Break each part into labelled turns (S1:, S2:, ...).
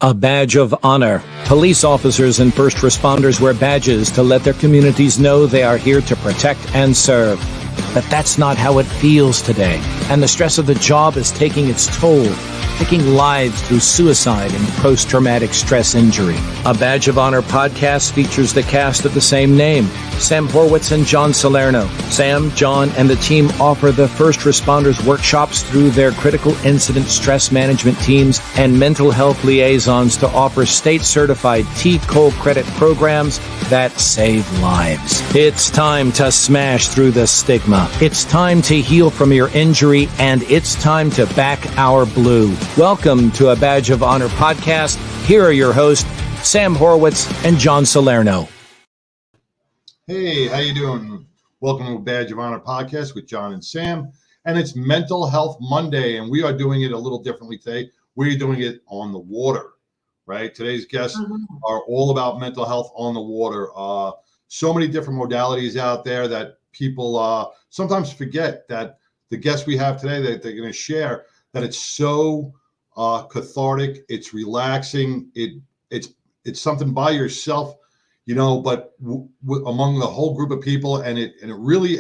S1: A badge of honor. Police officers and first responders wear badges to let their communities know they are here to protect and serve. But that's not how it feels today, and the stress of the job is taking its toll, taking lives through suicide and post-traumatic stress injury. A Badge of Honor podcast features the cast of the same name, Sam Horwitz and John Salerno. Sam, John, and the team offer the first responders workshops through their critical incident stress management teams and mental health liaisons to offer state-certified T-COLE credit programs that save lives. It's time to smash through the stigma. It's time to heal from your injury, and it's time to back our blue. Welcome to A Badge of Honor podcast. Here are your hosts, Sam Horwitz and John Salerno.
S2: Hey, how you doing? Welcome to A Badge of Honor podcast with John and Sam. And it's Mental Health Monday, and we are doing it a little differently today. We're doing it on the water, right? Today's guests are all about mental health on the water. So many different modalities out there that people sometimes forget that the guests we have today that they're going to share, that it's so cathartic, it's relaxing, it's something by yourself, you know, but among the whole group of people, and it really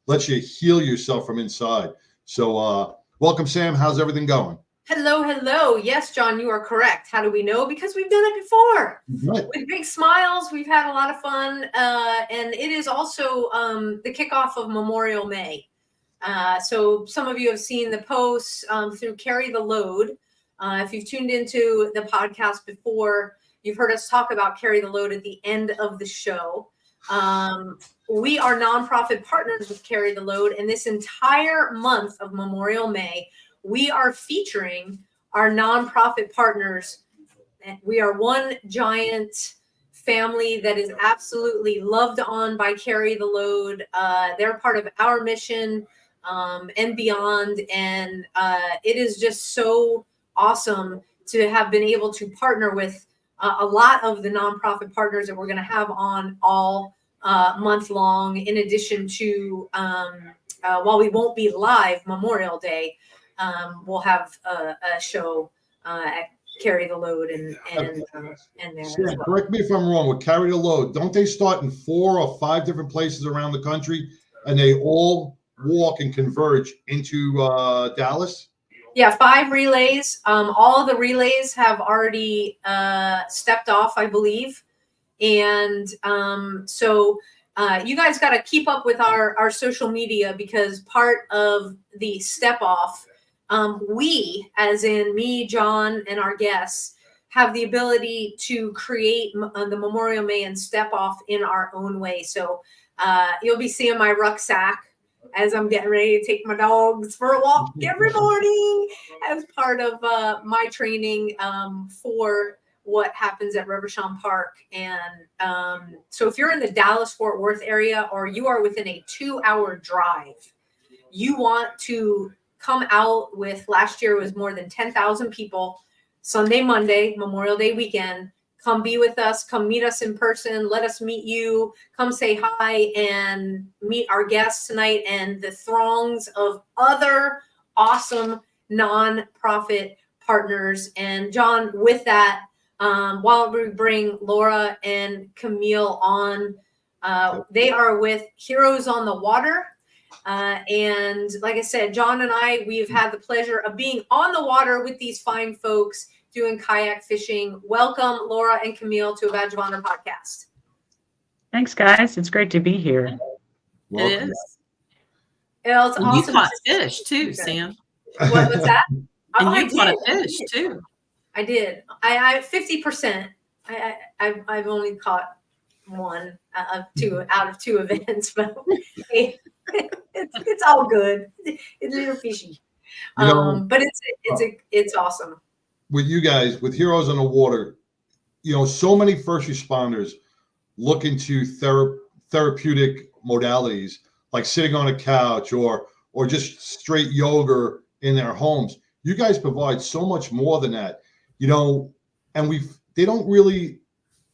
S2: lets you heal yourself from inside. So welcome, Sam. How's everything going?
S3: Hello. Yes, John, you are correct. How do we know? Because we've done it before.
S2: Right.
S3: With big smiles. We've had a lot of fun. And it is also the kickoff of Memorial May. So some of you have seen the posts through Carry the Load. If you've tuned into the podcast before, you've heard us talk about Carry the Load at the end of the show. We are nonprofit partners with Carry the Load, and this entire month of Memorial May, we are featuring our nonprofit partners. We are one giant family that is absolutely loved on by Carry the Load. They're part of our mission and beyond, and it is just so awesome to have been able to partner with a lot of the nonprofit partners that we're going to have on all month long, in addition to while we won't be live Memorial Day, we'll have a show at Carry the Load and there.
S2: Yeah,
S3: as well.
S2: correct me if I'm wrong. With Carry the Load, don't they start in 4 or 5 different places around the country, and they all walk and converge into Dallas?
S3: Yeah, 5 relays. All of the relays have already stepped off, I believe. And so you guys got to keep up with our social media, because part of the step off, we, as in me, John, and our guests, have the ability to create the Memorial May and step off in our own way. So you'll be seeing my rucksack as I'm getting ready to take my dogs for a walk every morning as part of my training for what happens at Rivershon Park. And so if you're in the Dallas-Fort Worth area, or you are within a 2-hour drive, you want to come out with, last year was more than 10,000 people, Sunday, Monday, Memorial Day weekend. Come be with us. Come meet us in person. Let us meet you. Come say hi and meet our guests tonight and the throngs of other awesome nonprofit partners. And John, with that, while we bring Laura and Camille on, they are with Heroes on the Water. And like I said, John and I, we've had the pleasure of being on the water with these fine folks doing kayak fishing. Welcome, Laura and Camille, to A Badge of Honor podcast.
S4: Thanks, guys. It's great to be here.
S2: Welcome.
S5: It is.
S3: It's awesome.
S5: You caught fish too, Sam.
S3: What was that?
S5: And
S3: I
S5: you caught a
S3: did.
S5: fish too.
S3: I did. I 50%. I've only caught one out of two events, but it's all good. It's a little fishy, but it's awesome.
S2: With you guys, with Heroes on the Water, you know, so many first responders look into therapeutic modalities like sitting on a couch or just straight yoga in their homes. You guys provide so much more than that, you know, and they don't really,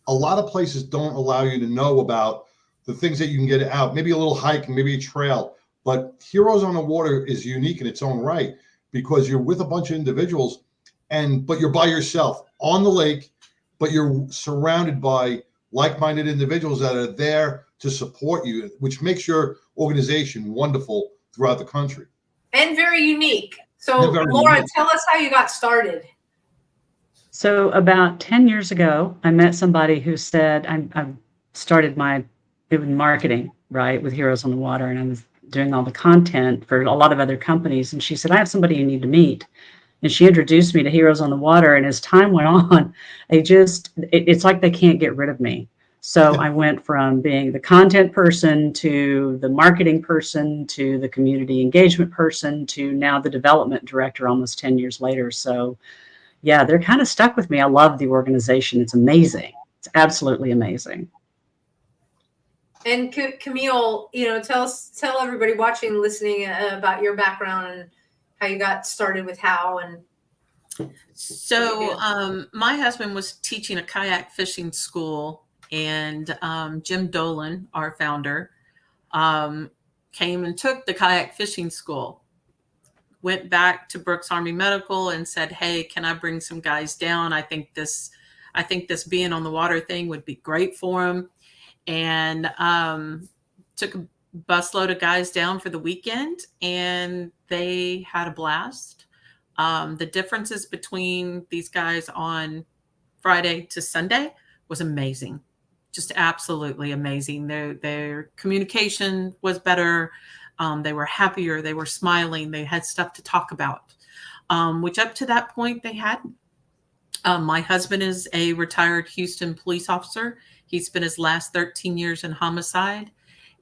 S2: a lot of places don't allow you to know about the things that you can get out, maybe a little hike, maybe a trail, but Heroes on the Water is unique in its own right, because you're with a bunch of individuals but you're by yourself on the lake, but you're surrounded by like-minded individuals that are there to support you, which makes your organization wonderful throughout the country.
S3: And very unique. So
S2: And very
S3: Laura,
S2: unique.
S3: tell us how you got started.
S4: So about 10 years ago, I met somebody who said, I started my marketing, right, with Heroes on the Water, and I was doing all the content for a lot of other companies. And she said, I have somebody you need to meet. And she introduced me to Heroes on the Water. And as time went on, it's like they can't get rid of me. So I went from being the content person to the marketing person to the community engagement person to now the development director almost 10 years later. So yeah, they're kind of stuck with me. I love the organization. It's amazing. It's absolutely amazing.
S3: And Camille, tell everybody watching and listening about your background and how you got started with how and.
S5: So my husband was teaching a kayak fishing school, and Jim Dolan, our founder, came and took the kayak fishing school, went back to Brooks Army Medical and said, hey, can I bring some guys down? I think this being on the water thing would be great for them. And took a busload of guys down for the weekend, and they had a blast. The differences between these guys on Friday to Sunday was amazing. Just absolutely amazing. Their communication was better. They were happier. They were smiling. They had stuff to talk about, which up to that point they hadn't. My husband is a retired Houston police officer. He spent his last 13 years in homicide,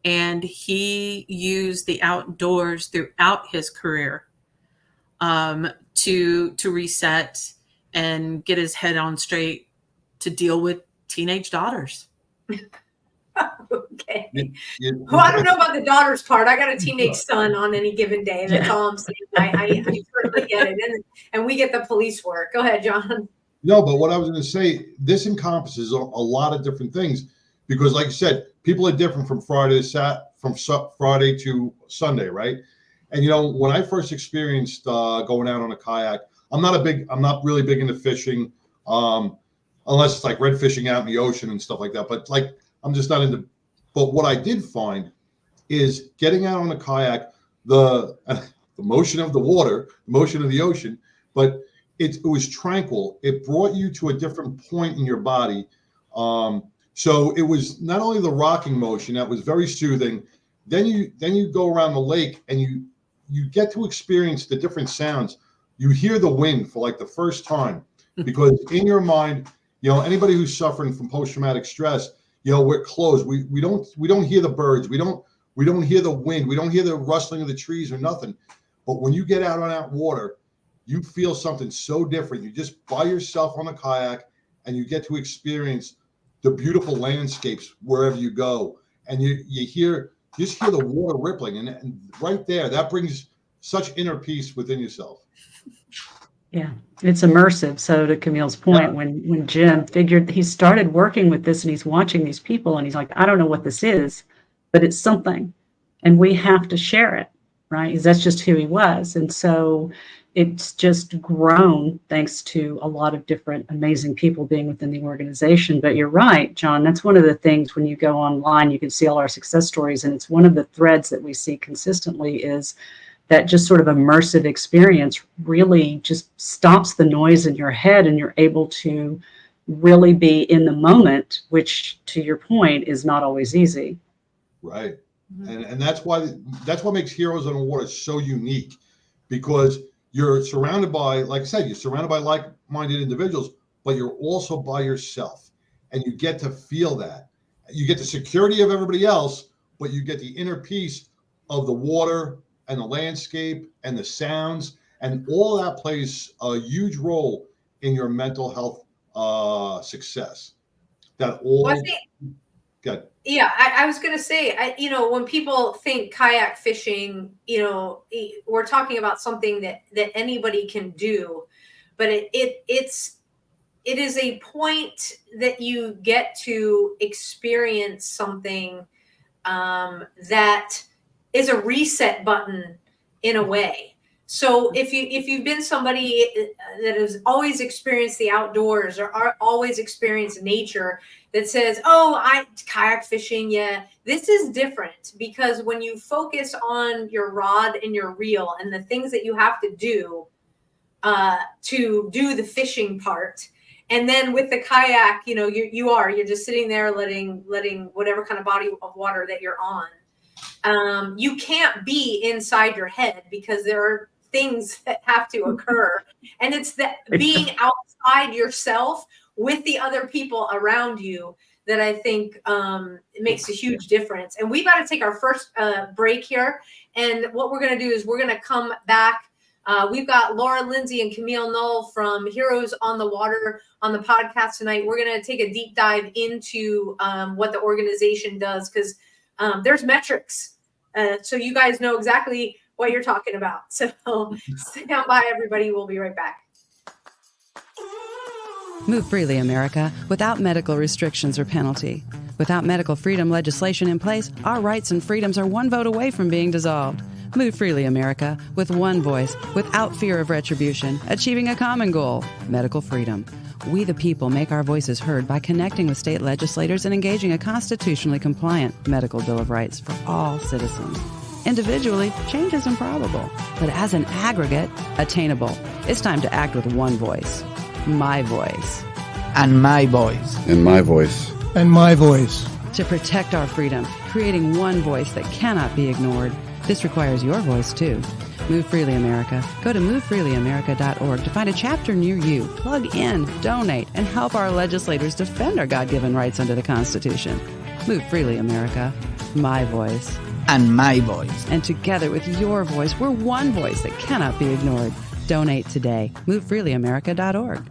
S5: and he used the outdoors throughout his career to reset and get his head on straight to deal with teenage daughters.
S3: Okay. Well, I don't know about the daughter's part. I got a teenage son on any given day. That's all I'm saying. I certainly get it. And we get the police work. Go ahead, John.
S2: No, but what I was going to say, this encompasses a lot of different things because, like you said, people are different from Friday to Sunday, right? And when I first experienced going out on a kayak, I'm not really big into fishing, unless it's like red fishing out in the ocean and stuff like that. But I'm just not into. But what I did find is getting out on a kayak, the motion of the water, the motion of the ocean, but it was tranquil. It brought you to a different point in your body. So it was not only the rocking motion that was very soothing. Then you go around the lake and you get to experience the different sounds. You hear the wind for like the first time, because in your mind, anybody who's suffering from post-traumatic stress, we're closed. We don't hear the birds. We don't hear the wind. We don't hear the rustling of the trees or nothing. But when you get out on that water, you feel something so different. You're just by yourself on a kayak, and you get to experience the beautiful landscapes wherever you go. And you just hear the water rippling, and right there, that brings such inner peace within yourself.
S4: Yeah, it's immersive. So to Camille's point, when Jim figured he started working with this and he's watching these people and he's like, I don't know what this is, but it's something, and we have to share it, right? Because that's just who he was. And so it's just grown thanks to a lot of different amazing people being within the organization. But you're right, John, that's one of the things when you go online, you can see all our success stories. And it's one of the threads that we see consistently is that just sort of immersive experience really just stops the noise in your head, and you're able to really be in the moment, which to your point is not always easy.
S2: Right. Mm-hmm. And that's what makes Heroes on the Water so unique, because you're surrounded by, like I said, you're surrounded by like-minded individuals, but you're also by yourself, and you get to feel that. You get the security of everybody else, but you get the inner peace of the water and the landscape and the sounds, and all that plays a huge role in your mental health success. That all. Good.
S3: Yeah, I was going to say, when people think kayak fishing, we're talking about something that anybody can do, but it is a point that you get to experience something that is a reset button in a way. So if you've been somebody that has always experienced the outdoors or always experienced nature that says, "Oh, I kayak fishing, yeah," this is different because when you focus on your rod and your reel and the things that you have to do the fishing part, and then with the kayak, you're just sitting there letting whatever kind of body of water that you're on. You can't be inside your head because there are things that have to occur, and it's that being outside yourself with the other people around you that I think it makes a huge difference. And we've got to take our first break here, and what we're going to do is we're going to come back. We've got Laura, Lindsey, and Camille Null from Heroes on the Water on the podcast tonight. We're going to take a deep dive into what the organization does, because there's metrics. So you guys know exactly what you're talking about. So stand by, everybody. We'll be right back.
S6: Move freely, America, without medical restrictions or penalty. Without medical freedom legislation in place, our rights and freedoms are one vote away from being dissolved. Move freely, America, with one voice, without fear of retribution, achieving a common goal, medical freedom. We the people make our voices heard by connecting with state legislators and engaging a constitutionally compliant medical Bill of Rights for all citizens. Individually, change is improbable, but as an aggregate, attainable. It's time to act with one voice. My voice.
S7: And my voice.
S8: And my voice.
S7: And my voice.
S6: To protect our freedom, creating one voice that cannot be ignored. This requires your voice, too. Move Freely America. Go to movefreelyamerica.org to find a chapter near you. Plug in, donate, and help our legislators defend our God-given rights under the Constitution. Move Freely America. My voice.
S7: And my voice.
S6: And together with your voice, we're one voice that cannot be ignored. Donate today. MoveFreelyAmerica.org.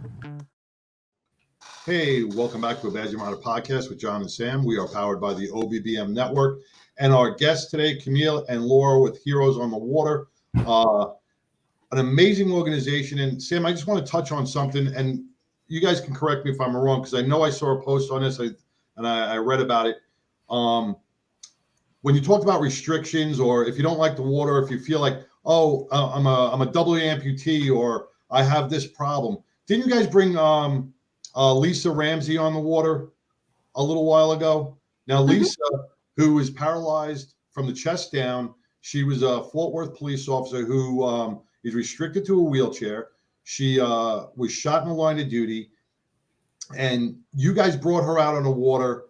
S2: Hey, welcome back to a Badge of Honor podcast with John and Sam. We are powered by the OBBM network. And our guests today, Camille and Laura with Heroes on the Water, an amazing organization. And Sam, I just want to touch on something, and you guys can correct me if I'm wrong, because I know I saw a post on this and I read about it. When you talked about restrictions, or if you don't like the water, if you feel like, oh, I'm a double amputee, or I have this problem. Didn't you guys bring Lisa Ramsey on the water a little while ago? Now, Lisa, who is paralyzed from the chest down, she was a Fort Worth police officer who is restricted to a wheelchair. She was shot in the line of duty, and you guys brought her out on the water,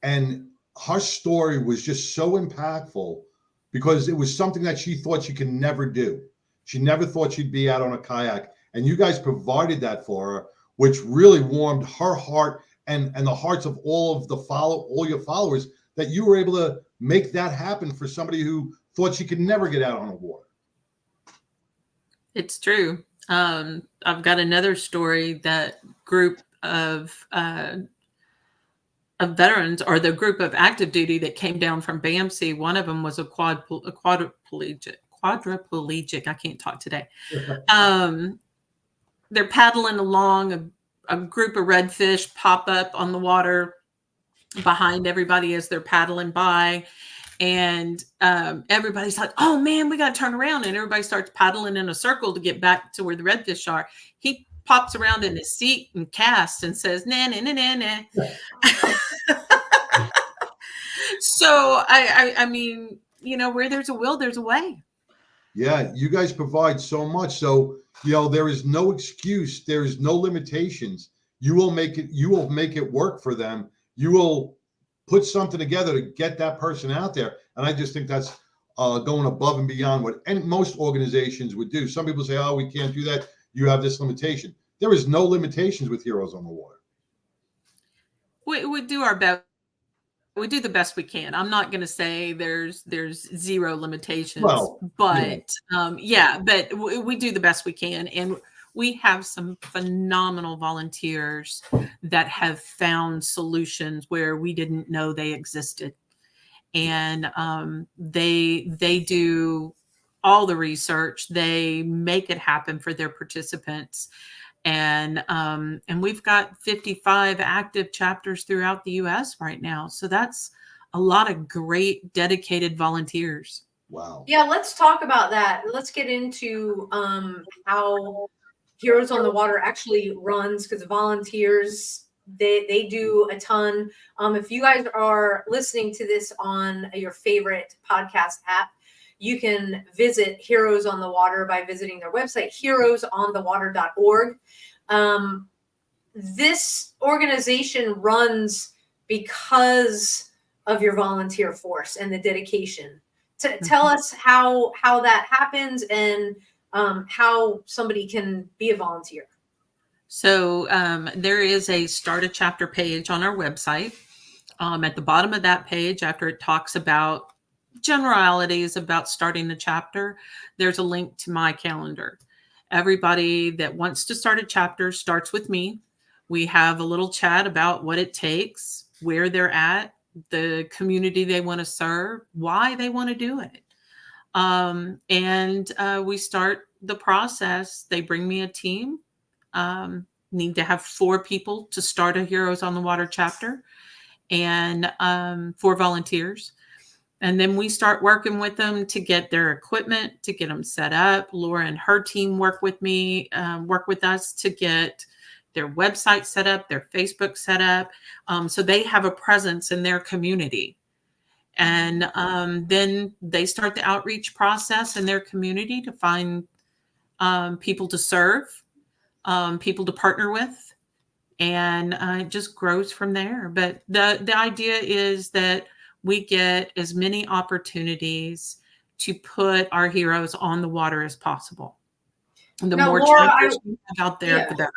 S2: and her story was just so impactful because it was something that she thought she could never do. She never thought she'd be out on a kayak, and you guys provided that for her, which really warmed her heart and the hearts of all your followers, that you were able to make that happen for somebody who thought she could never get out on the water.
S5: It's true. I've got another story. That group of veterans, or the group of active duty that came down from BAMC, one of them was a quadriplegic. I can't talk today. They're paddling along. A group of redfish pop up on the water behind everybody as they're paddling by. And everybody's like, oh man, we got to turn around. And everybody starts paddling in a circle to get back to where the redfish are. He pops around in his seat and casts and says, nah, nah, nah, nah, nah. So, I mean, where there's a will, there's a way.
S2: Yeah, you guys provide so much. So, there is no excuse. There is no limitations. You will make it work for them. You will put something together to get that person out there. And I just think that's going above and beyond what most organizations would do. Some people say, oh, we can't do that. You have this limitation. There is no limitations with Heroes on the Water.
S5: We do our best. We do the best we can. I'm not going to say there's zero limitations, but but we do the best we can. And we have some phenomenal volunteers that have found solutions where we didn't know they existed. And they do all the research. They make it happen for their participants. And we've got 55 active chapters throughout the U.S. right now. So that's a lot of great, dedicated volunteers.
S2: Wow.
S3: Yeah, let's talk about that. Let's get into how Heroes on the Water actually runs, because volunteers, they do a ton. If you guys are listening to this on your favorite podcast app, you can visit Heroes on the Water by visiting their website, heroesonthewater.org. This organization runs because of your volunteer force and the dedication. Tell us how that happens, and how somebody can be a volunteer.
S5: So there is a start a chapter page on our website. At the bottom of that page, after it talks about generalities about starting the chapter, there's a link to my calendar. Everybody that wants to start a chapter starts with me. We have a little chat about what it takes, where they're at, the community they want to serve, why they want to do it. And we start the process. They bring me a team. Need to have 4 people to start a Heroes on the Water chapter, and 4 volunteers. And then we start working with them to get their equipment, to get them set up. Laura and her team work with me, work with us to get their website set up, their Facebook set up, so they have a presence in their community. And then they start the outreach process in their community to find people to serve, people to partner with, and it just grows from there. But the idea is that we get as many opportunities to put our heroes on the water as possible. And the more chapters we have out there, the better.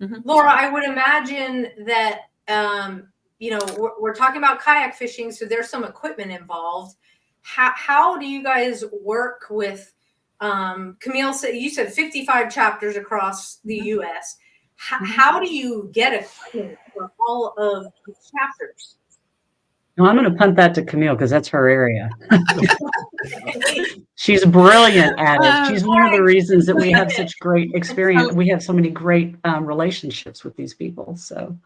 S5: Mm-hmm.
S3: Laura, I would imagine that, we're talking about kayak fishing, so there's some equipment involved. How do you guys work with, Camille said, you said 55 chapters across the U.S. How do you get equipment for all of the chapters?
S4: No, I'm going to punt that to Camille because that's her area. She's brilliant at it. She's one of the reasons that we have such great experience. We have so many great relationships with these people. So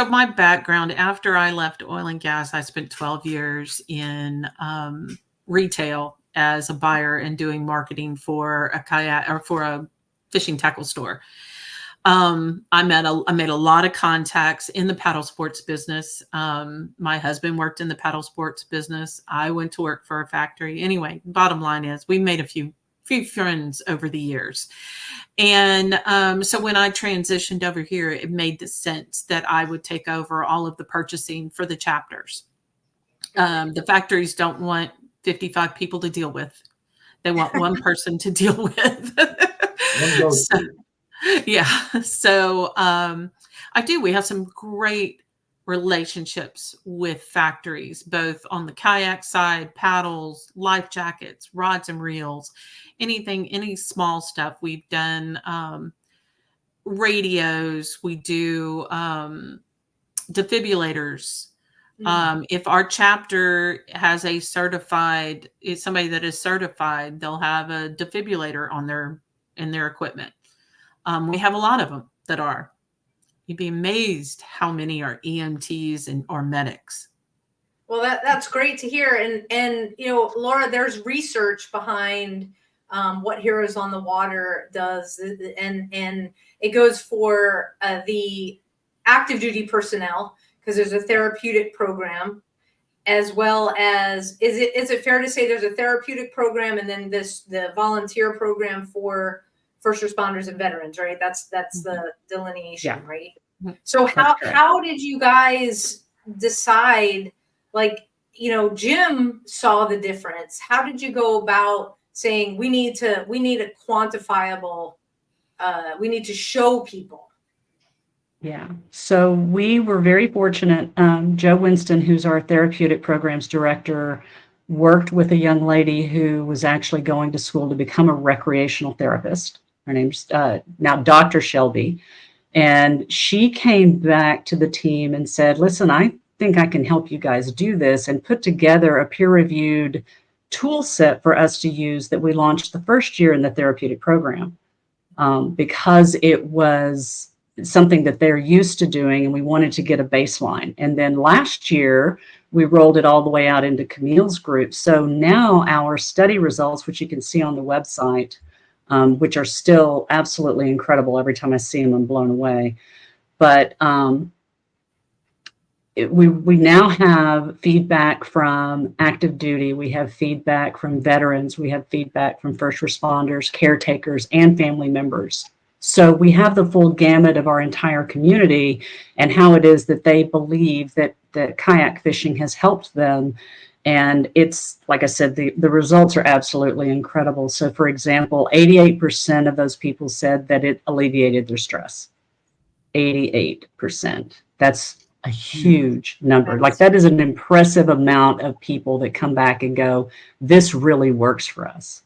S5: my background, after I left oil and gas, I spent 12 years in retail as a buyer and doing marketing for a kayak or for a fishing tackle store. I made a lot of contacts in the paddle sports business. My husband worked in the paddle sports business. I went to work for a factory. Anyway, bottom line is we made a few friends over the years. And so when I transitioned over here, it made the sense that I would take over all of the purchasing for the chapters. The factories don't want 55 people to deal with. They want one person to deal with. So I do. We have some great relationships with factories, both on the kayak side, paddles, life jackets, rods and reels, any small stuff. We've done radios. We do defibrillators. If our chapter has somebody that is certified, they'll have a defibrillator in their equipment. We have a lot of them that are. You'd be amazed how many are EMTs or medics.
S3: Well, that's great to hear. And Laura, there's research behind what Heroes on the Water does, and it goes for the active duty personnel, because there's a therapeutic program, as well as is it fair to say there's a therapeutic program and then the volunteer program for first responders and veterans, right? That's the delineation, right? So how did you guys decide, Jim saw the difference. How did you go about saying we need a quantifiable, we need to show people?
S4: Yeah. So we were very fortunate. Joe Winston, who's our therapeutic programs director, worked with a young lady who was actually going to school to become a recreational therapist. Her name's now Dr. Shelby. And she came back to the team and said, listen, I think I can help you guys do this, and put together a peer-reviewed tool set for us to use that we launched the first year in the therapeutic program, because it was something that they're used to doing, and we wanted to get a baseline. And then last year, we rolled it all the way out into Camille's group. So now our study results, which you can see on the website, which are still absolutely incredible. Every time I see them, I'm blown away. But we now have feedback from active duty. We have feedback from veterans. We have feedback from first responders, caretakers, and family members. So we have the full gamut of our entire community and how it is that they believe that kayak fishing has helped them. And it's, like I said, the results are absolutely incredible. So, for example, 88% of those people said that it alleviated their stress. 88%. That's a huge number. Like, that is an impressive amount of people that come back and go, this really works for us.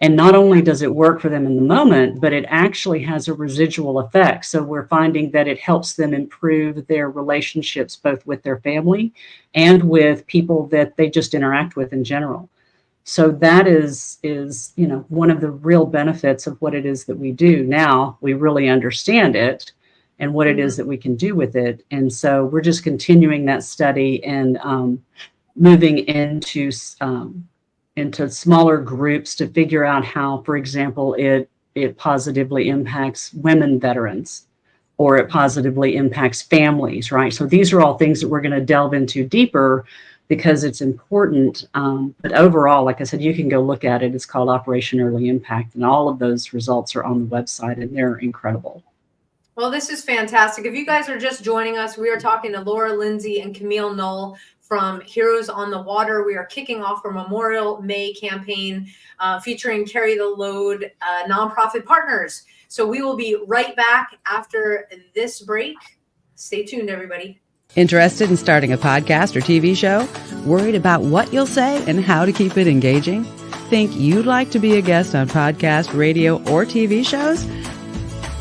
S4: And not only does it work for them in the moment, but it actually has a residual effect. So we're finding that it helps them improve their relationships, both with their family and with people that they just interact with in general. So that is, you know, one of the real benefits of what it is that we do. Now we really understand it and what it is that we can do with it. And so we're just continuing that study and moving into smaller groups to figure out how, for example, it positively impacts women veterans, or it positively impacts families, right? So these are all things that we're going to delve into deeper because it's important. But overall, like I said, you can go look at it. It's called Operation Early Impact, and all of those results are on the website, and they're incredible.
S3: Well, this is fantastic. If you guys are just joining us, we are talking to Laura, Lindsey, and Camille Null from Heroes on the Water. We are kicking off our Memorial May campaign featuring Carry the Load nonprofit partners. So we will be right back after this break. Stay tuned, everybody.
S6: Interested in starting a podcast or TV show? Worried about what you'll say and how to keep it engaging? Think you'd like to be a guest on podcast, radio, or TV shows?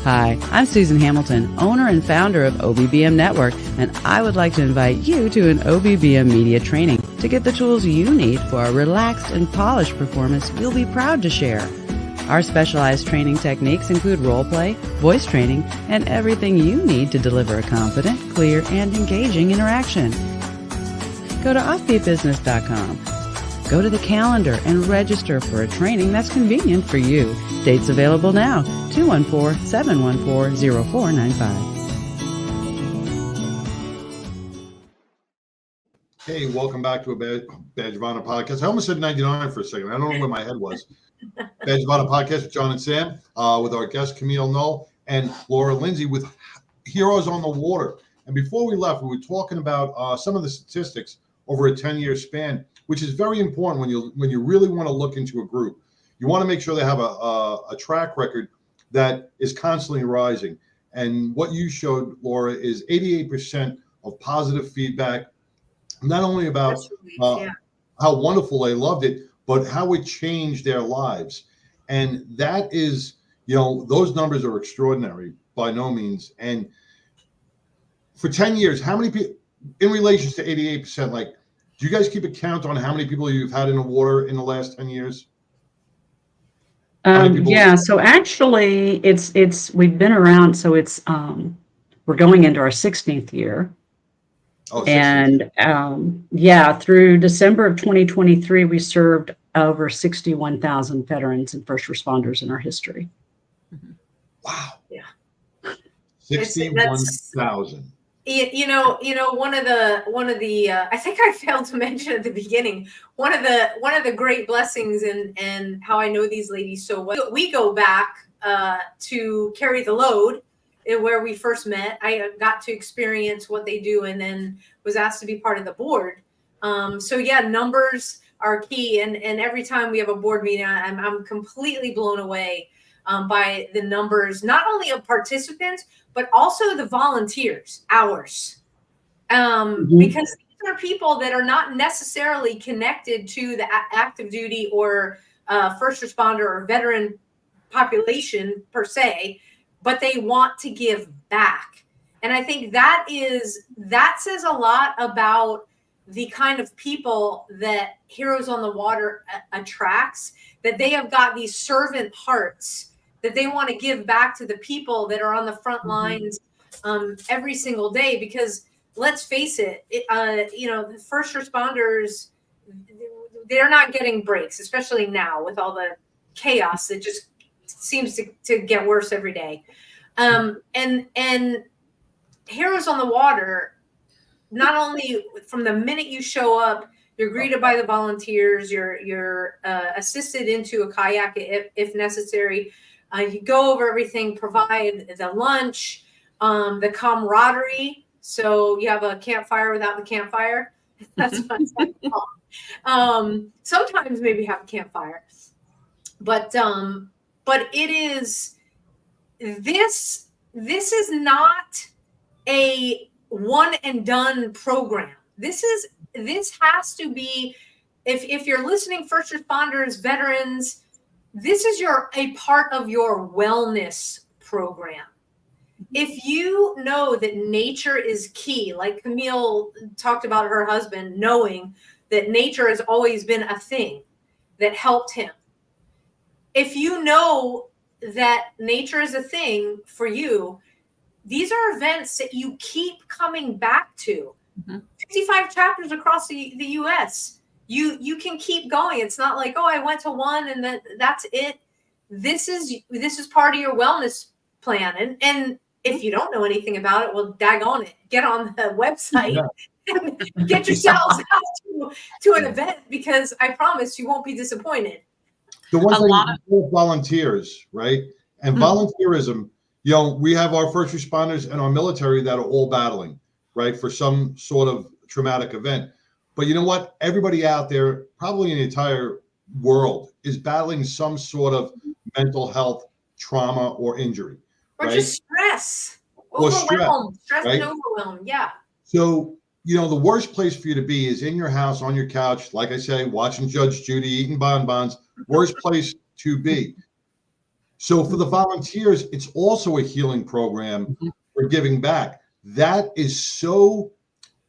S6: Hi, I'm Susan Hamilton, owner and founder of OBBM Network, and I would like to invite you to an OBBM media training to get the tools you need for a relaxed and polished performance you'll be proud to share. Our specialized training techniques include role play, voice training, and everything you need to deliver a confident, clear, and engaging interaction. Go to offbeatbusiness.com. Go to the calendar and register for a training that's convenient for you. Dates available now, 214-714-0495.
S2: Hey, welcome back to a Badge of Honor podcast. I almost said 99 for a second. I don't know where my head was. Badge of Honor podcast with John and Sam, with our guest Camille Null and Laura Lindsey with Heroes on the Water. And before we left, we were talking about some of the statistics over a 10-year span, which is very important when you really want to look into a group. You want to make sure they have a track record that is constantly rising. And what you showed, Laura, is 88% of positive feedback, not only about how wonderful they loved it, but how it changed their lives. And that is, you know, those numbers are extraordinary by no means. And for 10 years, how many people, in relation to 88%, like, do you guys keep a count on how many people you've had in the water in the last 10 years?
S4: Yeah, so actually it's we've been around, so it's we're going into our 16th year.
S2: Oh, 16th.
S4: And yeah, through December of 2023, we served over 61,000 veterans and first responders in our history.
S2: Wow.
S3: Yeah.
S2: 61,000.
S3: You know, one of the I think I failed to mention at the beginning, one of the great blessings and how I know these ladies so well. We go back to Carry the Load, where we first met. I got to experience what they do and then was asked to be part of the board. So yeah, numbers are key. And every time we have a board meeting, I'm completely blown away by the numbers, not only of participants, but also the volunteers, hours. Because these are people that are not necessarily connected to the active duty or first responder or veteran population per se, but they want to give back. And I think that says a lot about the kind of people that Heroes on the Water attracts, that they have got these servant hearts that they want to give back to the people that are on the front lines every single day. Because let's face it, the first responders, they're not getting breaks, especially now with all the chaos that just seems to get worse every day. And Heroes on the Water, not only from the minute you show up, you're greeted by the volunteers, you're assisted into a kayak if necessary. You go over everything, provide the lunch, the camaraderie. So you have a campfire without the campfire. That's what it's called. Sometimes maybe have a campfire, but it is this is not a one and done program. This has to be, if you're listening, first responders, veterans, this is a part of your wellness program. If you know that nature is key, like Camille talked about her husband knowing that nature has always been a thing that helped him. If you know that nature is a thing for you, these are events that you keep coming back to. 55 chapters across the U.S. You can keep going. It's not like, oh, I went to one and that's it. This is part of your wellness plan. And if you don't know anything about it, well, daggone it, get on the website and get yourselves out to an event, because I promise you won't be disappointed.
S2: The one thing, volunteers, right? And volunteerism, we have our first responders and our military that are all battling, right, for some sort of traumatic event. But you know what? Everybody out there, probably in the entire world, is battling some sort of mental health trauma or injury.
S3: Or
S2: right?
S3: Just stress.
S2: Overwhelmed.
S3: Stress
S2: right?
S3: and overwhelmed, yeah.
S2: So, the worst place for you to be is in your house, on your couch, like I say, watching Judge Judy, eating bonbons. Worst place to be. So for the volunteers, it's also a healing program for giving back. That is so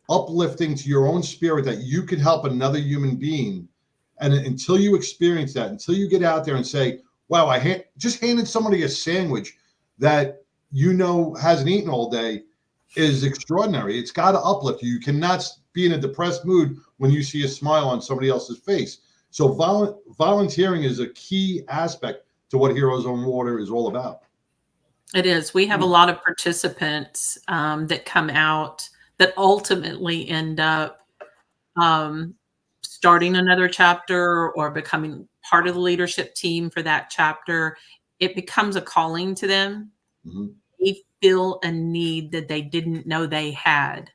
S2: uplifting to your own spirit that you can help another human being. And until you experience that, until you get out there and say, wow, I just handed somebody a sandwich that hasn't eaten all day, is extraordinary. It's got to uplift you. You cannot be in a depressed mood when you see a smile on somebody else's face. So volunteering is a key aspect to what Heroes on Water is all about.
S5: It is. We have a lot of participants that come out that ultimately end up starting another chapter or becoming part of the leadership team for that chapter. It becomes a calling to them. They feel a need that they didn't know they had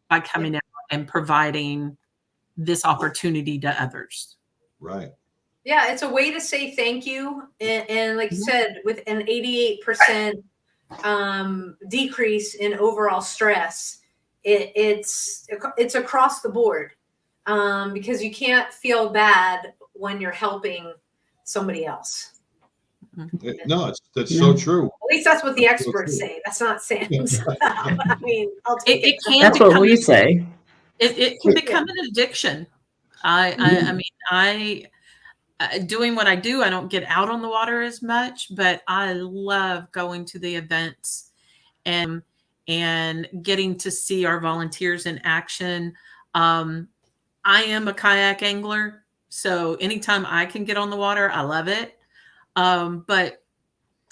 S5: by coming out and providing this opportunity to others.
S2: Right.
S3: Yeah, it's a way to say thank you. And like you said, with an 88% decrease in overall stress, it's across the board, because you can't feel bad when you're helping somebody else.
S2: No, that's so true.
S3: At least that's what the experts say. That's not Sam's. I mean, I'll take it.
S4: That's what we say.
S5: It can become an addiction. I mean, doing what I do, I don't get out on the water as much, but I love going to the events and getting to see our volunteers in action. I am a kayak angler, so anytime I can get on the water, I love it. But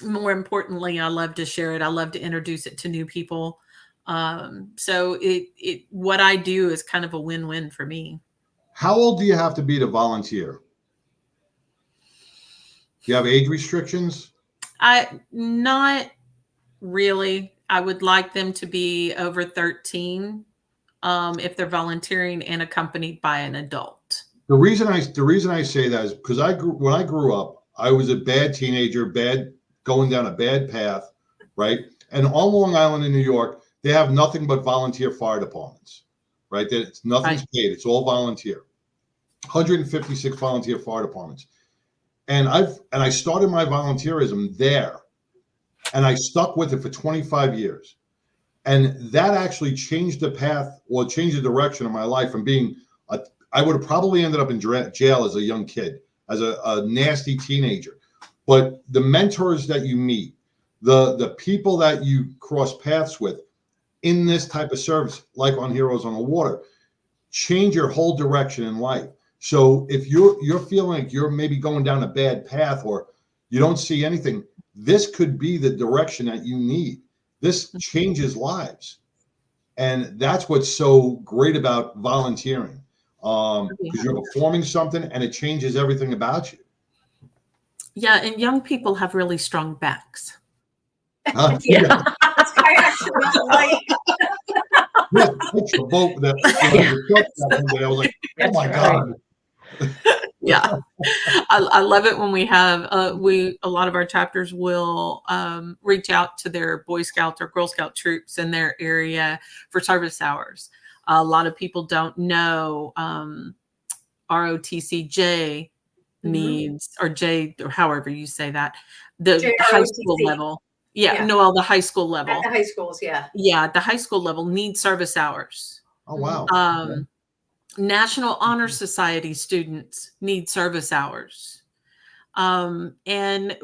S5: more importantly, I love to share it. I love to introduce it to new people. So what I do is kind of a win-win for me.
S2: How old do you have to be to volunteer? Do you have age restrictions?
S5: Not really. I would like them to be over 13 if they're volunteering and accompanied by an adult.
S2: The reason I say that is because when I grew up, I was a bad teenager, going down a bad path, right? And on Long Island in New York, they have nothing but volunteer fire departments, right? Nothing's paid. It's all volunteer. 156 volunteer fire departments. And I started my volunteerism there, and I stuck with it for 25 years. And that actually changed the path, or changed the direction of my life from being I would have probably ended up in jail as a young kid, as a nasty teenager. but the mentors that you meet, the people that you cross paths with in this type of service, like on Heroes on the Water, change your whole direction in life. So if you're feeling like you're maybe going down a bad path or you don't see anything, this could be the direction that you need. This changes lives. And that's what's so great about volunteering, because you're performing something and it changes everything about you.
S5: Yeah, and young people have really strong backs.
S3: Yeah. That's kayaks are not light.
S2: Yeah, it's the boat that I was like, oh my God.
S5: Yeah, I love it when we have a lot of our chapters will reach out to their Boy Scout or Girl Scout troops in their area for service hours. A lot of people don't know ROTCJ needs, or J, or however you say that, the high school level. Yeah, no, the high school level.
S3: At the high schools, yeah.
S5: Yeah, at the high school level need service hours.
S2: Oh, wow.
S5: National Honor Society students need service hours. And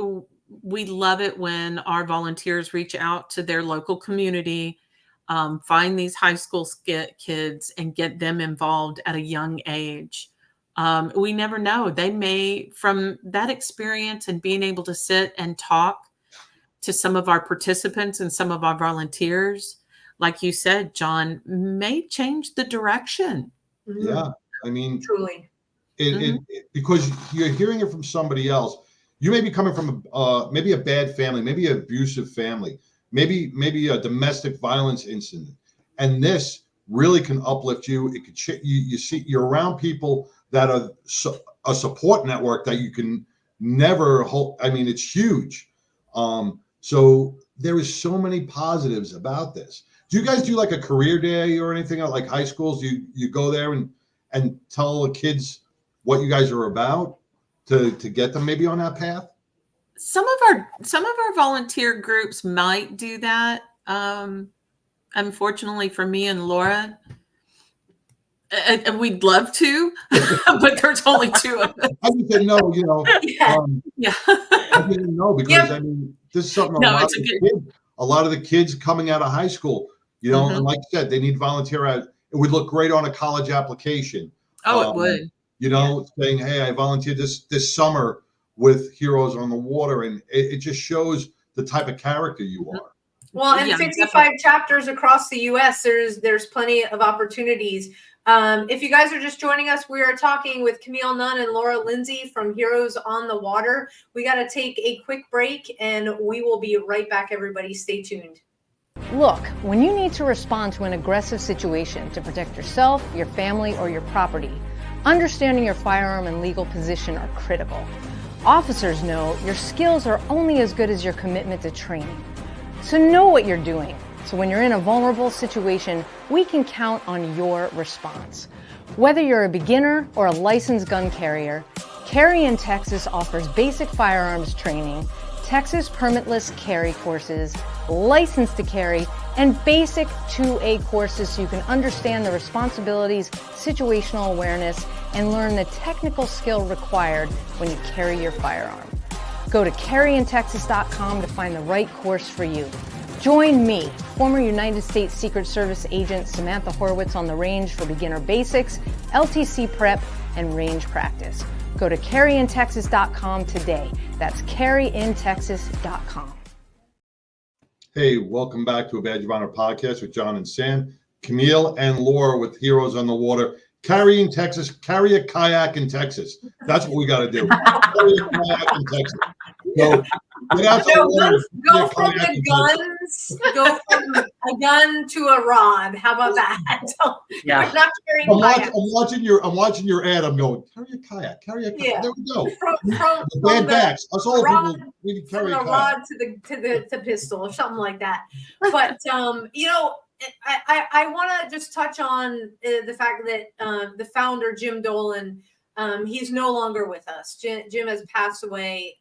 S5: we love it when our volunteers reach out to their local community, find these high school kids and get them involved at a young age. We never know. They may, from that experience and being able to sit and talk to some of our participants and some of our volunteers, like you said, John, may change the direction.
S2: Yeah, I mean,
S3: truly,
S2: because you're hearing it from somebody else. You may be coming from maybe a bad family, maybe an abusive family, maybe a domestic violence incident, and this really can uplift you. It could you see you're around people that are a support network that you can never hold. I mean, it's huge. So there is so many positives about this. Do you guys do like a career day or anything like high schools? You go there and tell the kids what you guys are about to get them maybe on that path?
S5: Some of our volunteer groups might do that. Unfortunately for me and Laura, and we'd love to, but there's only two of us.
S2: I just didn't know,
S5: Yeah.
S2: I didn't know because I mean, this is something a lot of the kids coming out of high school, and like you said, they need volunteer out. It would look great on a college application.
S5: Oh, it would.
S2: Saying, hey, I volunteered this summer with Heroes on the Water, and it just shows the type of character you are.
S3: Well, and 55 chapters across the U.S., there's plenty of opportunities. If you guys are just joining us, we are talking with Camille Nunn and Laura Lindsey from Heroes on the Water. We got to take a quick break, and we will be right back, everybody. Stay tuned.
S8: Look, when you need to respond to an aggressive situation to protect yourself, your family, or your property, understanding your firearm and legal position are critical. Officers know your skills are only as good as your commitment to training. So know what you're doing. So when you're in a vulnerable situation, we can count on your response. Whether you're a beginner or a licensed gun carrier, Carry in Texas offers basic firearms training, Texas permitless carry courses, license to carry, and basic 2A courses so you can understand the responsibilities, situational awareness, and learn the technical skill required when you carry your firearm. Go to carryintexas.com to find the right course for you. Join me, former United States Secret Service agent Samantha Horwitz, on the range for beginner basics, LTC prep, and range practice. Go to carryintexas.com today. That's carryintexas.com.
S2: Hey, welcome back to a Badge of Honor podcast with John and Sam, Camille and Laura with Heroes on the Water. Carry in Texas, carry a kayak in Texas. That's what we got to do. Carry a kayak in Texas. So get out to the water.
S3: Go from the guns. Go from a gun to a rod. How about that?
S4: Yeah.
S3: We're not carrying kayaks.
S2: I'm watching your ad. I'm going, carry a kayak. Carry a kayak.
S3: Yeah.
S2: There we go.
S3: From
S2: Bad backs. Us old
S3: rod,
S2: people, we can carry
S3: from
S2: a
S3: the
S2: kayak.
S3: rod to pistol or something like that. But I want to just touch on the fact that the founder, Jim Dolan, he's no longer with us. Jim has passed away.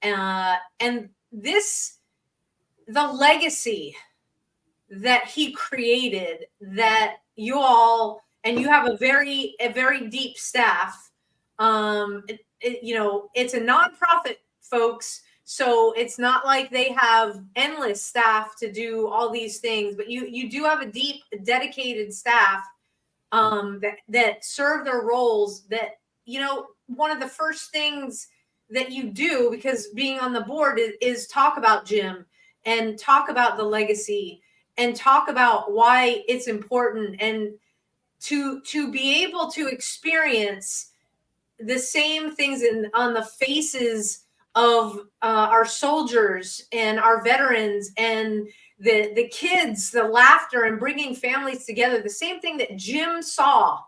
S3: And the legacy that he created, that you all, and you have a very deep staff. It's a nonprofit, folks. So it's not like they have endless staff to do all these things, but you do have a deep, dedicated staff that serve their roles. That, one of the first things that you do, because being on the board is talk about Jim and talk about the legacy and talk about why it's important, and to be able to experience the same things on the faces of our soldiers and our veterans and the kids, the laughter and bringing families together. The same thing that Jim saw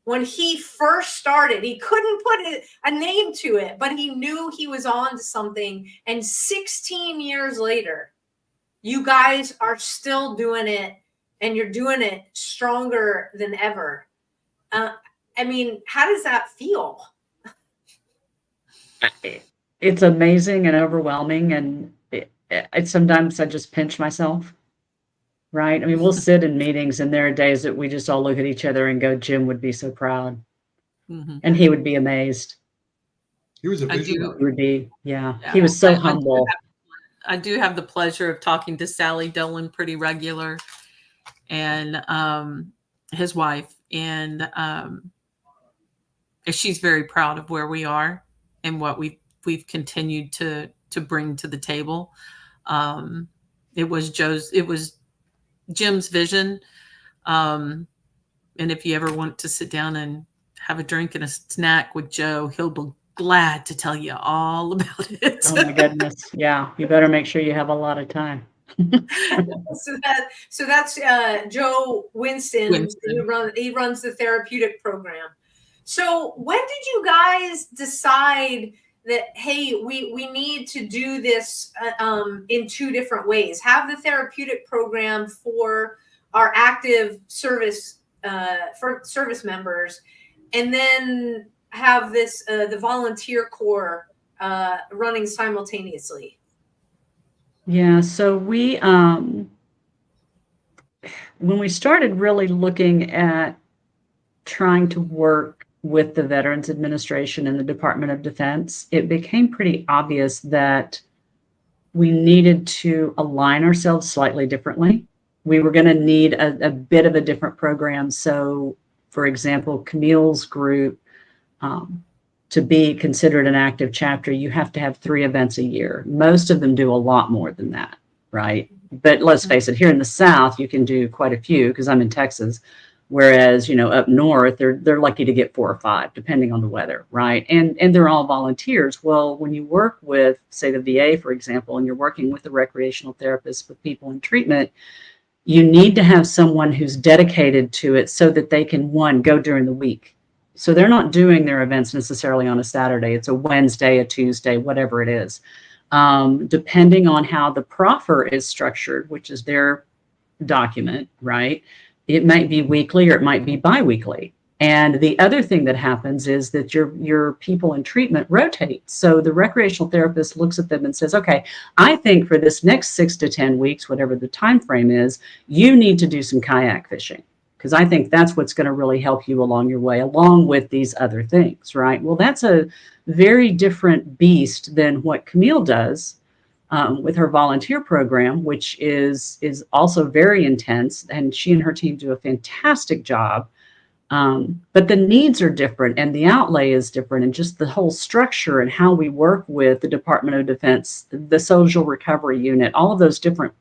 S3: when he first started. He couldn't put a name to it, but he knew he was on to something. And 16 years later, you guys are still doing it, and you're doing it stronger than ever. I mean, how does that feel?
S4: It's amazing and overwhelming, and sometimes I just pinch myself, right? I mean, we'll sit in meetings, and there are days that we just all look at each other and go, Jim would be so proud, and he would be amazed.
S2: He was a visionary.
S4: He would be, he was so humble.
S5: I do have the pleasure of talking to Sally Dolan pretty regular, and his wife, and she's very proud of where we are and what we've continued to bring to the table. It was Jim's vision, and if you ever want to sit down and have a drink and a snack with Joe, he'll be glad to tell you all about it.
S4: Oh my goodness. Yeah. You better make sure you have a lot of time.
S3: So that's Joe Winston. He runs the therapeutic program. So when did you guys decide that, hey, we need to do this in two different ways? Have the therapeutic program for our active service for service members, and then have this the volunteer corps running simultaneously.
S4: Yeah, so we when we started really looking at trying to work with the Veterans Administration and the Department of Defense, it became pretty obvious that we needed to align ourselves slightly differently. We were going to need a bit of a different program. So, for example, Camille's group, to be considered an active chapter, you have to have 3 events a year. Most of them do a lot more than that, right? But let's face it, here in the South, you can do quite a few, because I'm in Texas. Whereas, up north, they're lucky to get 4 or 5, depending on the weather, right? And they're all volunteers. Well, when you work with, say, the VA, for example, and you're working with a recreational therapist with people in treatment, you need to have someone who's dedicated to it so that they can, one, go during the week. So they're not doing their events necessarily on a Saturday. It's a Wednesday, a Tuesday, whatever it is. Depending on how the proffer is structured, which is their document, right? It might be weekly or it might be biweekly. And the other thing that happens is that your people in treatment rotate. So the recreational therapist looks at them and says, okay, I think for this next 6 to 10 weeks, whatever the time frame is, you need to do some kayak fishing, because I think that's what's going to really help you along your way, along with these other things, right? Well, that's a very different beast than what Camille does with her volunteer program, which is also very intense, and she and her team do a fantastic job. But the needs are different, and the outlay is different, and just the whole structure and how we work with the Department of Defense, the Social Recovery Unit, all of those different,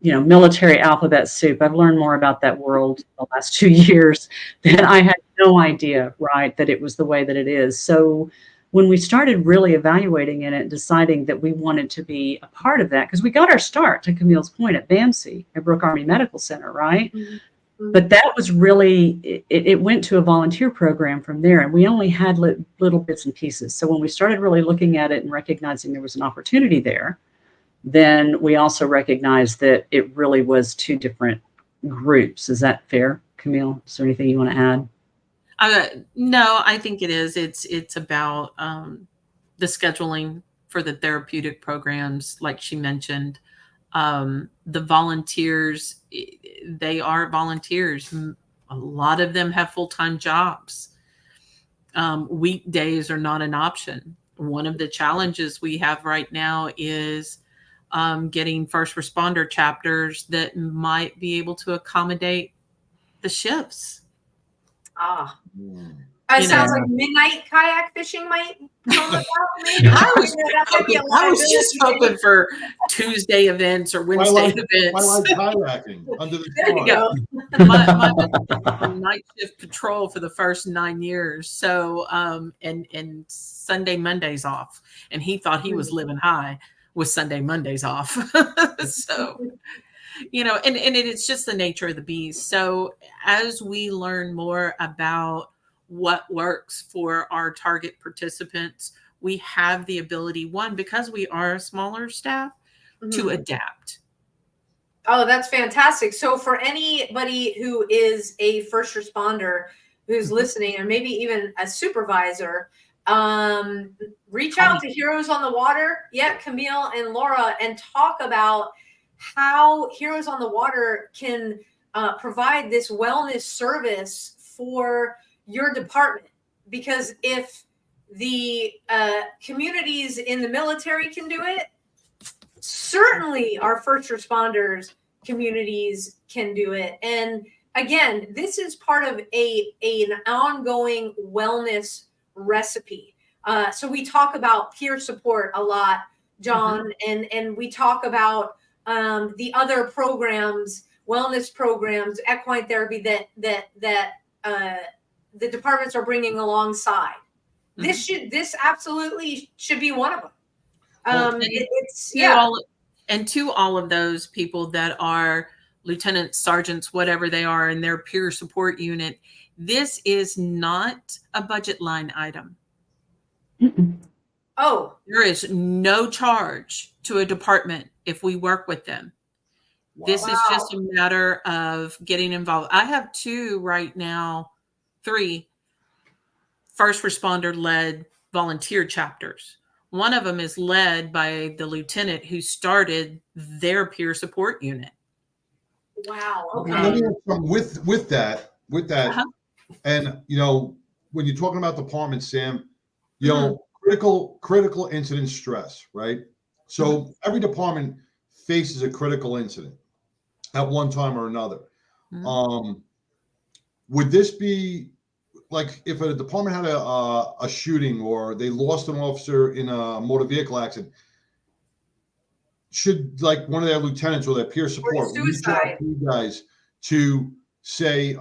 S4: military alphabet soup. I've learned more about that world the last 2 years than I had no idea, right, that it was the way that it is. So when we started really evaluating it and deciding that we wanted to be a part of that, because we got our start, to Camille's point, at BAMC, at Brooke Army Medical Center, right? Mm-hmm. But that was really, it went to a volunteer program from there, and we only had little bits and pieces. So when we started really looking at it and recognizing there was an opportunity there, then we also recognized that it really was 2 different groups. Is that fair, Camille? Is there anything you want to add?
S5: No, I think it is. It's about the scheduling for the therapeutic programs, like she mentioned. The volunteers, they are volunteers. A lot of them have full-time jobs. Weekdays are not an option. one of the challenges we have right now is getting first responder chapters that might be able to accommodate the shifts.
S3: It sounds like midnight kayak fishing might come about. Maybe.
S5: I was just hoping for Tuesday events or Wednesday events.
S2: I like kayaking under the
S3: There you
S2: stars.
S3: go.
S5: My night shift patrol for the first 9 years. So, and Sunday, Mondays off. And he thought he was living high with Sunday, Mondays off. So, you know, and it's just the nature of the beast. So as we learn more about what works for our target participants, we have the ability, one, because we are a smaller staff, to adapt.
S3: Oh, that's fantastic. So for anybody who is a first responder who's listening, and maybe even a supervisor, reach out to Heroes on the Water, Camille and Laura, and talk about how Heroes on the Water can provide this wellness service for your department. Because if the communities in the military can do it, certainly our first responders communities can do it. And again, this is part of an ongoing wellness recipe. So we talk about peer support a lot, John, and we talk about the other programs, wellness programs, equine therapy that the departments are bringing alongside. This absolutely should be one of them.
S5: To all of those people that are lieutenants, sergeants, whatever they are in their peer support unit, this is not a budget line item.
S3: Oh,
S5: there is no charge to a department if we work with them. Wow. This is just a matter of getting involved. I have 3 first responder led volunteer chapters. One of them is led by the lieutenant who started their peer support unit.
S3: Wow. Okay.
S2: With that, and you know, when you're talking about departments, Sam, you know, critical incident stress, right? So every department faces a critical incident at one time or another. Would this be like if a department had a shooting or they lost an officer in a motor vehicle accident? Should like one of their lieutenants or their peer support reach out to you guys to say,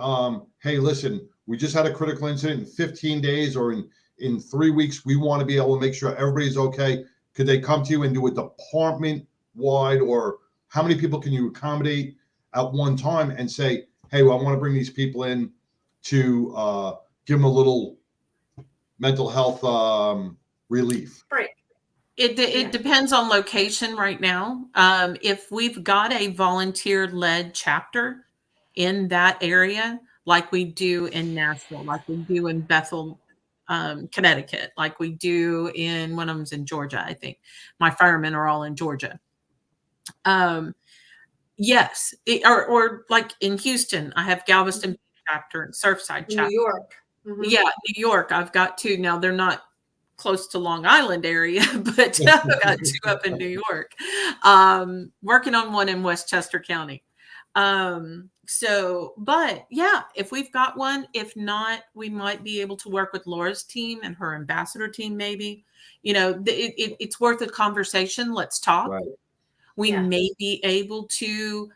S2: hey, listen, we just had a critical incident in 15 days or in 3 weeks. We want to be able to make sure everybody's okay. Could they come to you and do a department wide, or how many people can you accommodate at one time and say, hey, well, I want to bring these people in to give them a little mental health relief?
S3: Right.
S5: It depends on location right now. If we've got a volunteer-led chapter in that area, like we do in Nashville, like we do in Bethel, Connecticut, like we do in one of them's in Georgia, I think. My firemen are all in Georgia. Yes, or like in Houston, I have Galveston chapter and Surfside chapter.
S3: New York.
S5: Yeah, New York. I've got 2. Now they're not close to Long Island area, but I've got 2 up in New York. Working on one in Westchester County. But yeah, if we've got one, if not, we might be able to work with Laura's team and her ambassador team. Maybe, you know, it's worth a conversation. Let's talk. Right. We may be able to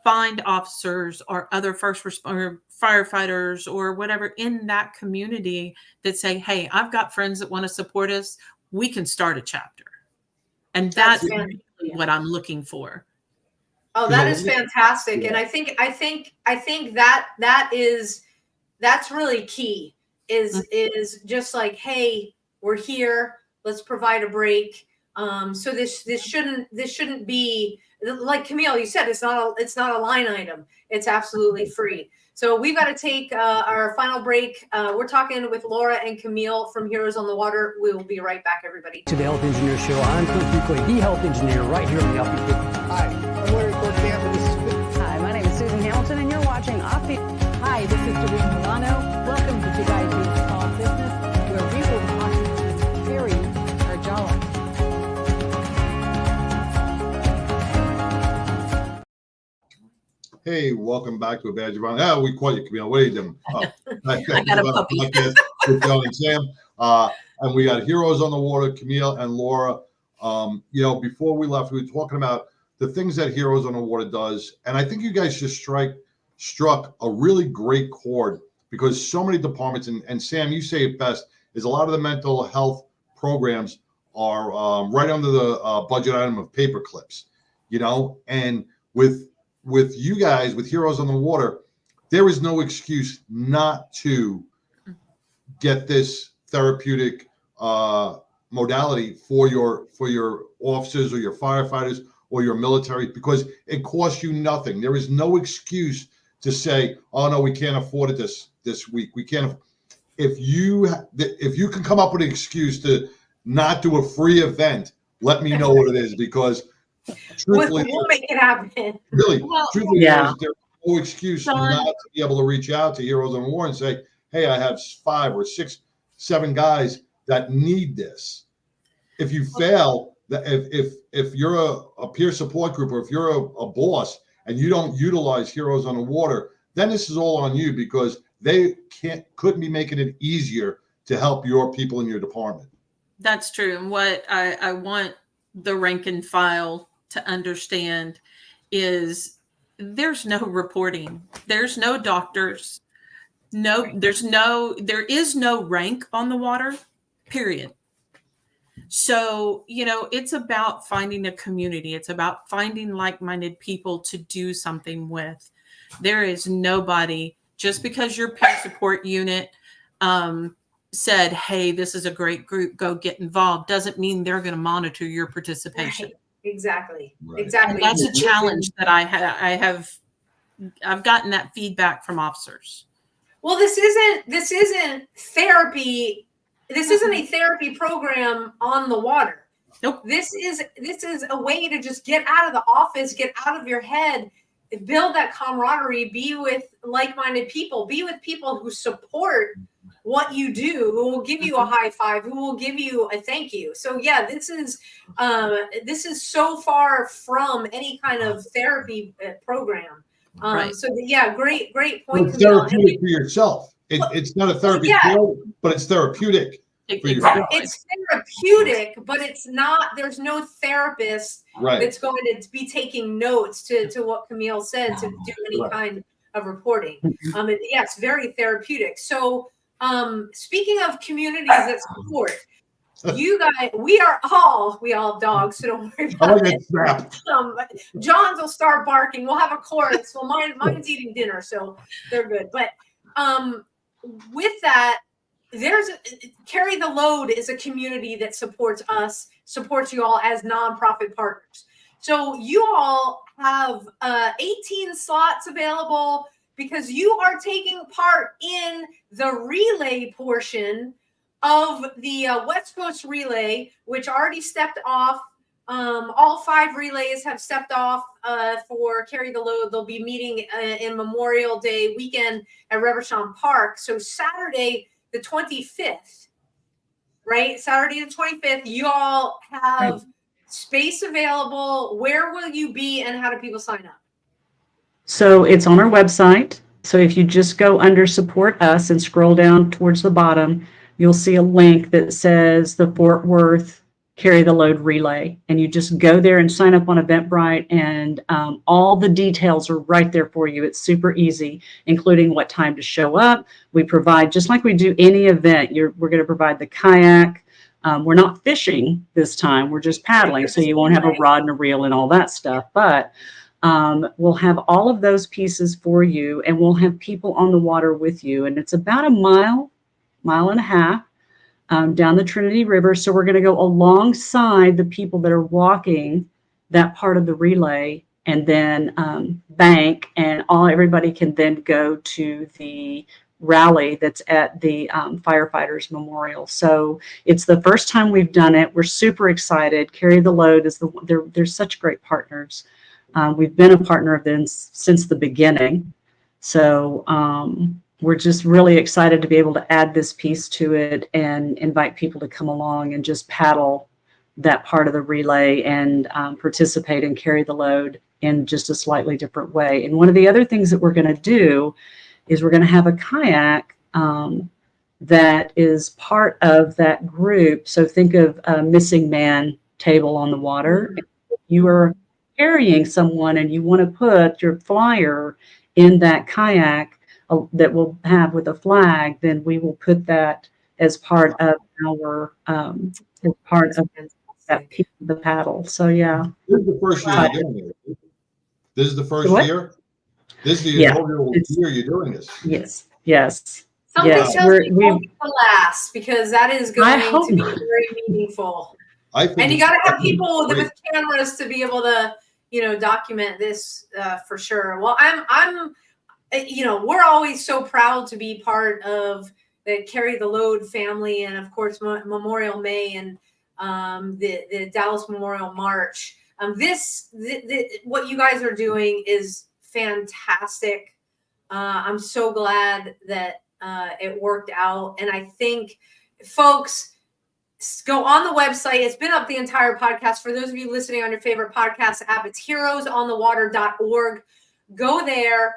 S5: find officers or other first responder firefighters or whatever in that community that say, hey, I've got friends that want to support us. We can start a chapter. And that's really what I'm looking for.
S3: Oh, that is fantastic. And I think that's really key is just like, hey, we're here. Let's provide a break. So this shouldn't be like Camille, you said, it's not a line item. It's absolutely free. So we've got to take our final break. We're talking with Laura and Camille from Heroes on the Water. We will be right back, everybody.
S9: To the Health Engineer Show. I'm Clint Buckley, the Health Engineer, right here on the Offbeat 50.
S10: Hi, I'm Larry Cortampa.
S11: Hi, my name is Susan Hamilton, and you're watching Offbeat. Hi, this is Doreen Milano. Welcome to Big Ideas Small Business, where we will be talking to very
S2: Hey, welcome back to a Badge of Honor. Oh, we caught you, Camille. What are you doing? Oh,
S5: I got a puppy.
S2: Podcast with John and Sam. And we got Heroes on the Water, Camille and Laura. Before we left, we were talking about the things that Heroes on the Water does. And I think you guys just struck a really great chord, because so many departments, and Sam, you say it best, is a lot of the mental health programs are right under the budget item of paper clips, and with you guys, with Heroes on the Water, there is no excuse not to get this therapeutic modality for your officers or your firefighters or your military, because it costs you nothing. There is no excuse to say, oh no, we can't afford it this week. We can't. If you can come up with an excuse to not do a free event, let me know what it is, because truthfully,
S3: we'll make it happen.
S2: Really, truthfully,
S4: yeah.
S2: there's no excuse not to be able to reach out to Heroes on the War and say, hey, I have 5 or 6, 7 guys that need this. If you fail, if you're a peer support group, or if you're a boss and you don't utilize Heroes on the Water, then this is all on you, because they couldn't be making it easier to help your people in your department.
S5: That's true. And what I want the rank and file to understand is there's no reporting. There's no doctors. There is no rank on the water, period. So, it's about finding a community. It's about finding like-minded people to do something with. There is nobody, just because your peer support unit said, hey, this is a great group, go get involved, doesn't mean they're going to monitor your participation.
S3: Right. Exactly.
S2: Right.
S3: Exactly.
S5: And that's a challenge that I've gotten that feedback from officers.
S3: Well, this isn't therapy. This isn't a therapy program on the water.
S5: Nope.
S3: This is a way to just get out of the office, get out of your head, build that camaraderie, be with like-minded people, be with people who support what you do, who will give you a high five, who will give you a thank you. So yeah, this is so far from any kind of therapy program.
S5: Right.
S3: So yeah, great point.
S2: It's therapeutic for yourself. It's not a therapy field, but it's therapeutic for yourself.
S3: It's therapeutic, but it's not. There's no therapist that's going to be taking notes to what Camille said to do any kind of reporting. It's very therapeutic. So speaking of communities that support, you guys, we all have dogs, so don't worry about it. John's will start barking. We'll have a chorus. Well, mine's eating dinner, so they're good. But with that, Carry the Load is a community that supports you all as nonprofit partners. So you all have 18 slots available because you are taking part in the relay portion of the West Coast Relay, which already stepped off. All 5 relays have stepped off for Carry the Load. They'll be meeting in Memorial Day weekend at Reverchon Park. So Saturday, the 25th, right? Saturday the 25th, you all have space available. Where will you be and how do people sign up?
S4: So it's on our website. So if you just go under Support Us and scroll down towards the bottom, you'll see a link that says the Fort Worth Carry the Load Relay. And you just go there and sign up on Eventbrite, and all the details are right there for you. It's super easy, including what time to show up. We provide, just like we do any event, we're going to provide the kayak. We're not fishing this time. We're just paddling. So you won't have a rod and a reel and all that stuff. But we'll have all of those pieces for you, and we'll have people on the water with you. And it's about a mile and a half down the Trinity River. So we're going to go alongside the people that are walking that part of the relay, and then bank, and everybody can then go to the rally that's at the Firefighters Memorial. So it's the first time we've done it. We're super excited. Carry the Load they're such great partners. We've been a partner of them since the beginning. So we're just really excited to be able to add this piece to it and invite people to come along and just paddle that part of the relay and participate and Carry the Load in just a slightly different way. And one of the other things that we're going to do is we're going to have a kayak that is part of that group. So think of a missing man table on the water. If you are carrying someone and you want to put your flyer in that kayak that we'll have with a flag, then we will put that as part of our the paddle. So yeah.
S2: This is the first year you're doing it. This is the first year? This is the inaugural year you're doing this.
S4: Yes.
S3: Something tells me we'll be the last, because that is going to be very meaningful. And you got to have people with cameras to be able to, document this for sure. Well, I'm, we're always so proud to be part of the Carry the Load family, and of course Memorial May and the Dallas Memorial March. What you guys are doing is fantastic. I'm so glad that it worked out. And I think, folks, go on the website. It's been up the entire podcast. For those of you listening on your favorite podcast app, it's heroesonthewater.org. Go there.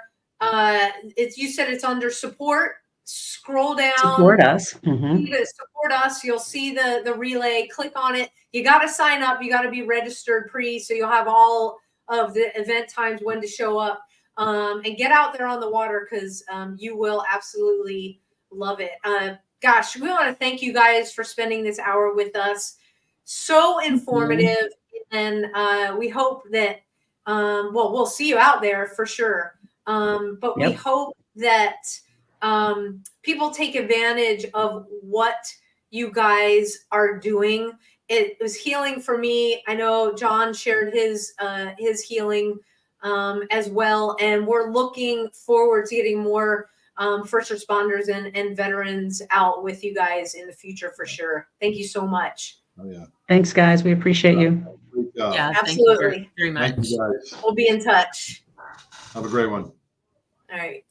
S3: You said it's under support. Scroll down.
S4: Support us.
S3: Support us. You'll see the relay. Click on it. You got to sign up. You got to be registered so you'll have all of the event times, when to show up. And get out there on the water, because you will absolutely love it. Gosh, we want to thank you guys for spending this hour with us. So informative. And we hope that, we'll see you out there for sure. But we hope that people take advantage of what you guys are doing. It was healing for me. I know John shared his healing as well. And we're looking forward to getting more first responders and veterans out with you guys in the future for sure. Thank you so much.
S2: Oh, yeah.
S4: Thanks, guys. We appreciate you.
S5: Yeah,
S3: absolutely.
S5: Thank you very much.
S2: Thank you, guys.
S3: We'll be in touch.
S2: Have a great one.
S3: All right.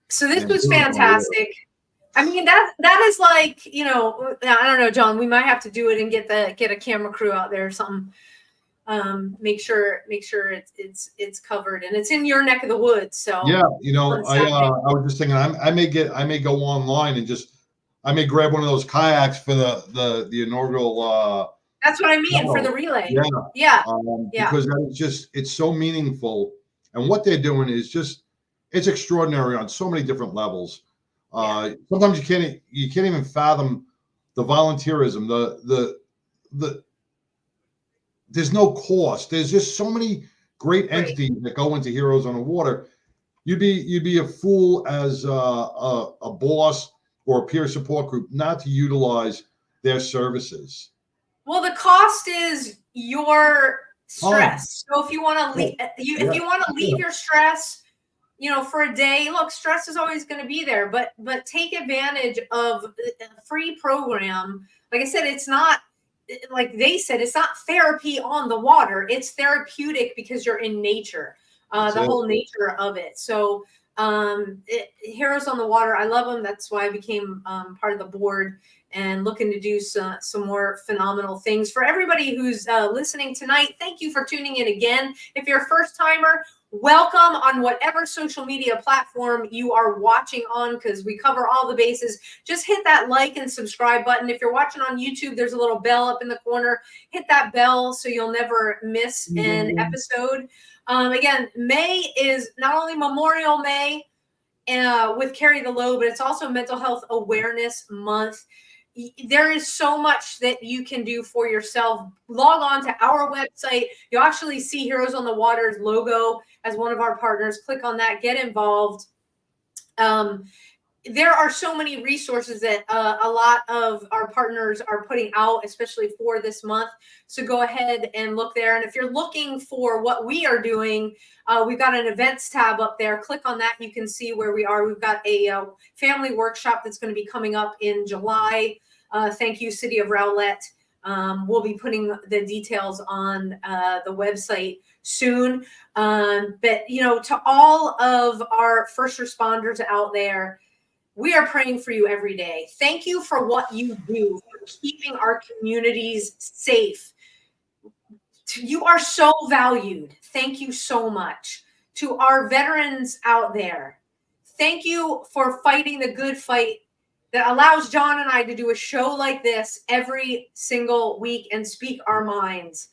S3: So this was fantastic. I mean, that is like, I don't know, John, we might have to do it and get a camera crew out there or something. Make sure it's covered, and it's in your neck of the woods. So
S2: yeah, I was just thinking I may go online and I may grab one of those kayaks for the inaugural.
S3: That's what I mean for the relay.
S2: Yeah. Because it's so meaningful, and what they're doing is it's extraordinary on so many different levels. Sometimes you can't even fathom the volunteerism, the there's no cost. There's just so many great entities that go into Heroes on the Water. You'd be a fool as a boss or a peer support group not to utilize their services.
S3: Well, the cost is your stress. So if you want to leave, if you want to leave your stress, for a day, look, stress is always going to be there, but take advantage of a free program. Like I said, it's not, like they said, it's not therapy on the water. It's therapeutic because you're in nature, whole nature of it. So Heroes on the Water, I love them. That's why I became part of the board and looking to do some more phenomenal things. For everybody who's listening tonight, thank you for tuning in again. If you're a first timer, welcome on whatever social media platform you are watching on, because we cover all the bases. Just hit that like and subscribe button. If you're watching on YouTube, there's a little bell up in the corner. Hit that bell so you'll never miss an episode. Again, May is not only Memorial May with Carry the Load, but it's also Mental Health Awareness Month. There is so much that you can do for yourself. Log on to our website. You'll actually see Heroes on the Water's logo as one of our partners. Click on that, get involved. There are so many resources that a lot of our partners are putting out, especially for this month. So go ahead and look there. And if you're looking for what we are doing, we've got an events tab up there. Click on that. You can see where we are. We've got a family workshop that's going to be coming up in July. Thank you, City of Rowlett. We'll be putting the details on the website soon. But, to all of our first responders out there, we are praying for you every day. Thank you for what you do, for keeping our communities safe. You are so valued. thank you so much. To our veterans out there, thank you for fighting the good fight that allows John and I to do a show like this every single week and speak our minds.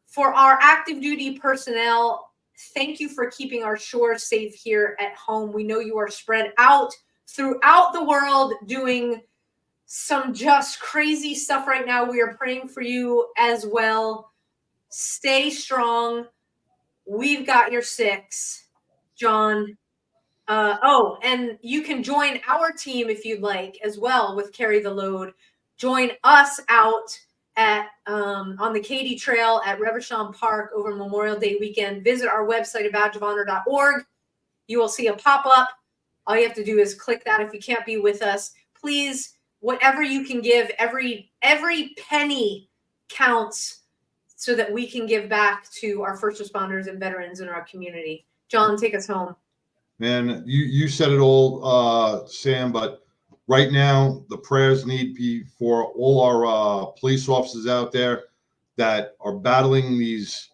S3: For our active duty personnel, thank you for keeping our shores safe here at home. We know you are spread out throughout the world doing some just crazy stuff right now. We are praying for you as well. Stay strong. We've got your six, John. And you can join our team if you'd like as well with Carry the Load. Join us out at on the Katy Trail at Reverchon Park over Memorial Day weekend. Visit our website at badgeofhonor.org. You will see a pop-up. All you have to do is click that if you can't be with us. Please, whatever you can give, every penny counts so that we can give back to our first responders and veterans in our community. John, take us home.
S2: Man, you said it all, Sam, but right now the prayers need be for all our police officers out there that are battling these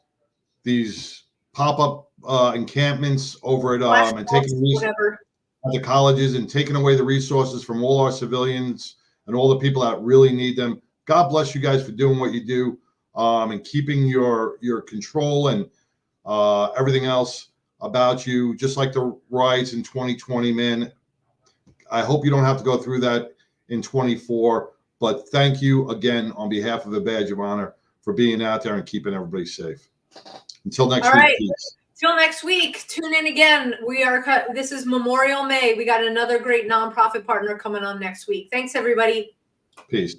S2: pop-up encampments over at and taking at the colleges and taking away the resources from all our civilians and all the people that really need them. God bless you guys for doing what you do and keeping your control and everything else about you, just like the riots in 2020, man. I hope you don't have to go through that in 24, but thank you again on behalf of the Badge of Honor for being out there and keeping everybody safe. Until next week.
S3: All right.
S2: Peace.
S3: Till next week, tune in again. This is Memorial May. We got another great nonprofit partner coming on next week. Thanks, everybody.
S2: Peace.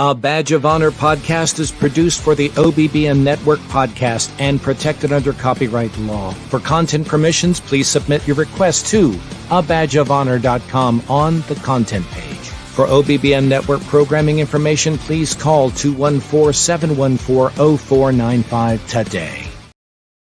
S1: A Badge of Honor podcast is produced for the OBBM Network podcast and protected under copyright law. For content permissions, please submit your request to abadgeofhonor.com on the content page. For OBBM Network programming information, please call 214-714-0495 today.